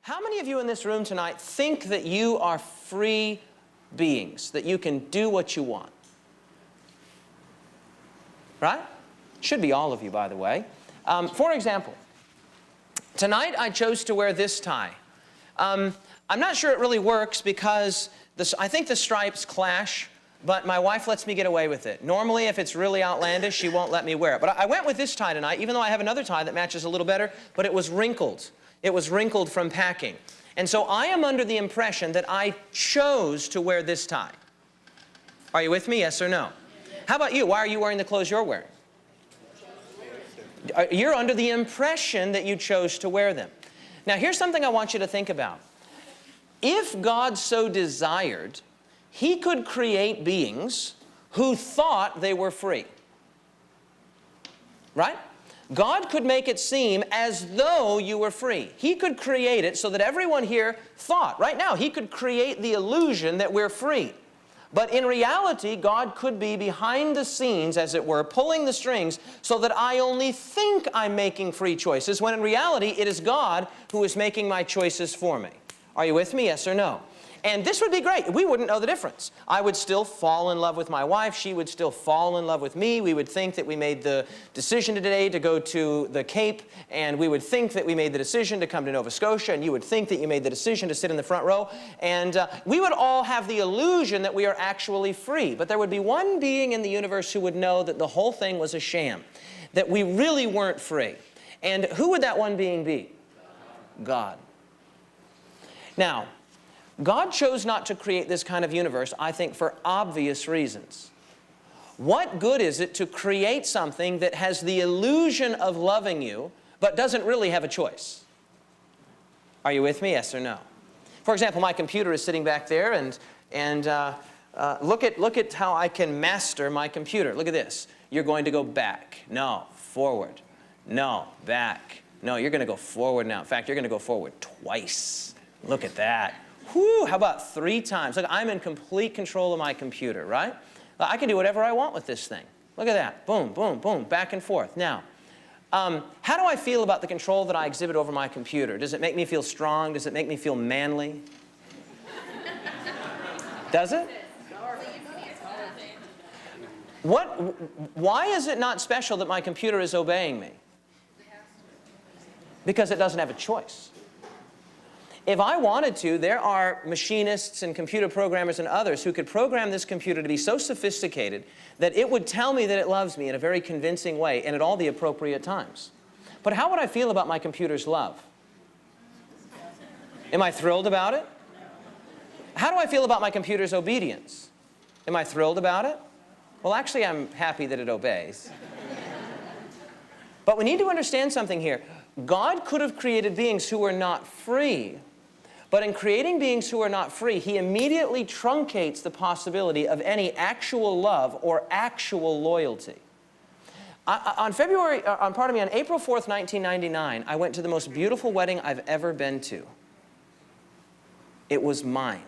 How many of you in this room tonight think that you are free beings, that you can do what you want? Right? Should be all of you, by the way. For example, tonight I chose to wear this tie. I'm not sure it really works because I think the stripes clash, but my wife lets me get away with it. Normally, if it's really outlandish, she won't let me wear it. But I went with this tie tonight, even though I have another tie that matches a little better, but it was wrinkled. It was wrinkled from packing. And so I am under the impression that I chose to wear this tie. Are you with me, yes or no? How about you? Why are you wearing the clothes you're wearing? You're under the impression that you chose to wear them. Now, here's something I want you to think about. If God so desired, He could create beings who thought they were free. Right? God could make it seem as though you were free. He could create it so that everyone here thought. Right now, He could create the illusion that we're free. But in reality, God could be behind the scenes, as it were, pulling the strings so that I only think I'm making free choices, when in reality, it is God who is making my choices for me. Are you with me, yes or no? And this would be great. We wouldn't know the difference. I would still fall in love with my wife. She would still fall in love with me. We would think that we made the decision today to go to the Cape, and we would think that we made the decision to come to Nova Scotia, and you would think that you made the decision to sit in the front row. And we would all have the illusion that we are actually free. But there would be one being in the universe who would know that the whole thing was a sham, that we really weren't free. And who would that one being be? God. Now, God chose not to create this kind of universe, I think, for obvious reasons. What good is it to create something that has the illusion of loving you, but doesn't really have a choice? Are you with me, yes or no? For example, my computer is sitting back there, and look at how I can master my computer. Look at this. You're going to go back. No, forward. No, back. No, you're going to go forward now. In fact, you're going to go forward twice. Look at that. Whew, how about 3 times? Look, I'm in complete control of my computer, right? I can do whatever I want with this thing. Look at that. Boom, boom, boom, back and forth. Now, how do I feel about the control that I exhibit over my computer? Does it make me feel strong? Does it make me feel manly? Does it? Why is it not special that my computer is obeying me? Because it doesn't have a choice. If I wanted to, there are machinists and computer programmers and others who could program this computer to be so sophisticated that it would tell me that it loves me in a very convincing way and at all the appropriate times. But how would I feel about my computer's love? Am I thrilled about it? How do I feel about my computer's obedience? Am I thrilled about it? Well, actually, I'm happy that it obeys. But we need to understand something here. God could have created beings who were not free. But in creating beings who are not free, He immediately truncates the possibility of any actual love or actual loyalty. On April 4th, 1999, I went to the most beautiful wedding I've ever been to. It was mine.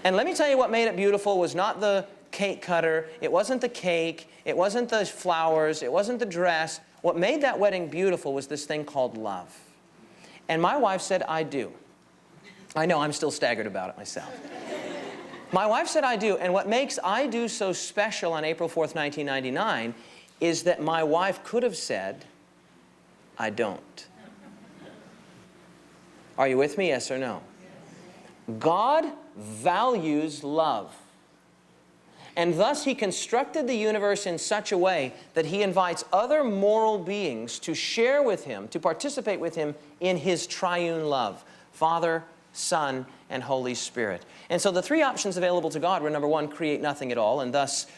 And let me tell you what made it beautiful was not the cake cutter, it wasn't the cake, it wasn't the flowers, it wasn't the dress. What made that wedding beautiful was this thing called love. And my wife said, I do. I know, I'm still staggered about it myself. My wife said, I do. And what makes I do so special on April 4th, 1999 is that my wife could have said, I don't. Are you with me, yes or no? God values love. And thus He constructed the universe in such a way that He invites other moral beings to share with Him, to participate with Him in His triune love, Father, Son, and Holy Spirit. And so the 3 options available to God were, number 1, create nothing at all, and thus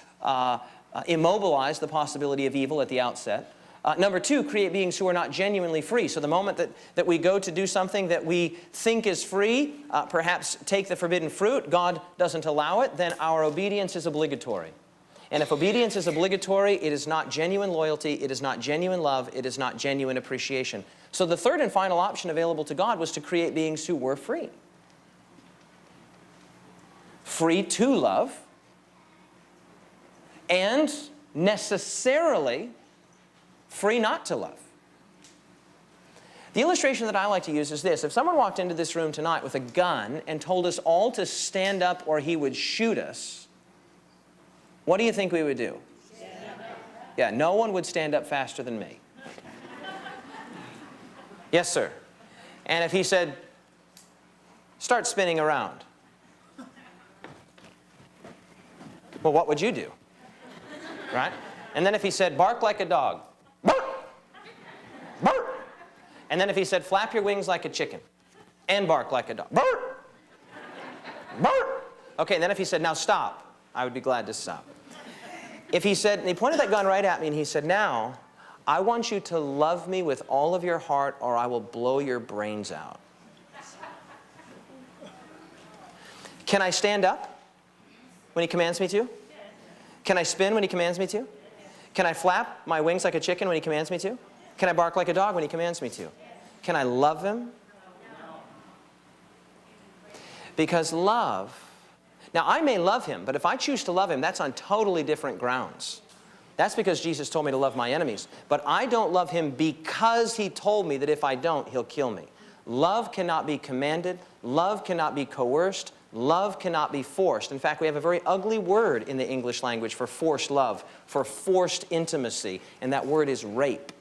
immobilize the possibility of evil at the outset. Number 2, create beings who are not genuinely free. So the moment that we go to do something that we think is free, perhaps take the forbidden fruit, God doesn't allow it, then our obedience is obligatory. And if obedience is obligatory, it is not genuine loyalty, it is not genuine love, it is not genuine appreciation. So the third and final option available to God was to create beings who were free. Free to love, and necessarily free not to love. The illustration that I like to use is this. If someone walked into this room tonight with a gun and told us all to stand up or he would shoot us, what do you think we would do? Yeah, no one would stand up faster than me. Yes, sir. And if he said, start spinning around, well, what would you do? Right? And then if he said, bark like a dog, bark, bark. And then if he said, flap your wings like a chicken and bark like a dog, bark, bark. Okay, and then if he said, now stop, I would be glad to stop. If he said, and he pointed that gun right at me and he said, now, I want you to love me with all of your heart or I will blow your brains out. Can I stand up when he commands me to? Can I spin when he commands me to? Can I flap my wings like a chicken when he commands me to? Can I bark like a dog when he commands me to? Can I love him? Because love, now I may love him, but if I choose to love him, that's on totally different grounds. That's because Jesus told me to love my enemies. But I don't love him because he told me that if I don't, he'll kill me. Love cannot be commanded. Love cannot be coerced. Love cannot be forced. In fact, we have a very ugly word in the English language for forced love, for forced intimacy, and that word is rape.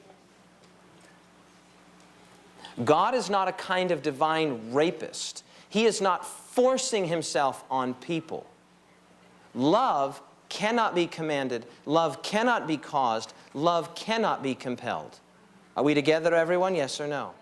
God is not a kind of divine rapist. He is not forcing himself on people. Love cannot be commanded. Love cannot be caused. Love cannot be compelled. Are we together, everyone? Yes or no?